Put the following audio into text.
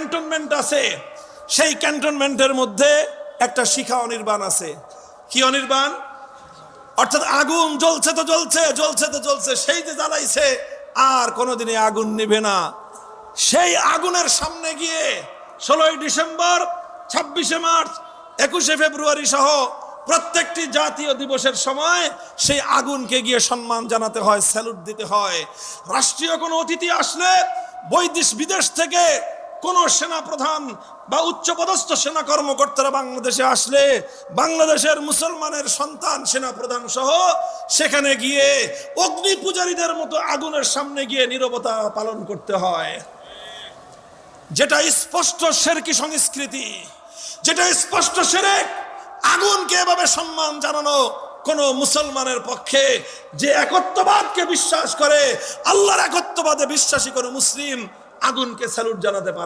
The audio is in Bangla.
ক্যান্টনমেন্ট আছে, সেই ক্যান্টনমেন্টের মধ্যে একটা শিখা অনির্বাণ আছে। কি অনির্বাণ? অর্থাৎ আগুন জ্বলছে তো জ্বলছে, জ্বলছে তো জ্বলছে, সেই যে জ্বালাইছে আর কোনোদিনই আগুন নিভে না। সেই আগুনের সামনে গিয়ে 16ই ডিসেম্বর, 26শে মার্চ, 21শে ফেব্রুয়ারি সহ প্রত্যেকটি জাতীয় দিবসের সময় সেই আগুনকে গিয়ে সম্মান জানাতে হয়, স্যালুট দিতে হয়। রাষ্ট্রীয় কোনো অতিথি আসলে, বিদেশ থেকে কোন সেনাপ্রধান বা উচ্চপদস্থ সেনা কর্মকর্তারা বাংলাদেশে আসলে বাংলাদেশের মুসলমানের সন্তান সেনাপ্রধান সহ সেখানে গিয়ে অগ্নি পূজারীদের মতো আগুনের সামনে গিয়ে নীরবতা পালন করতে হয়, যেটা স্পষ্ট শিরকি সংস্কৃতি, যেটা স্পষ্ট শিরক। আগুনকে এভাবে সম্মান জানানো কোন মুসলমানের পক্ষে, যে একত্ববাদকে বিশ্বাস করে, আল্লাহর একত্ববাদে বিশ্বাসী কোন মুসলিম আগুনকে স্যালুট জানাতে পারে।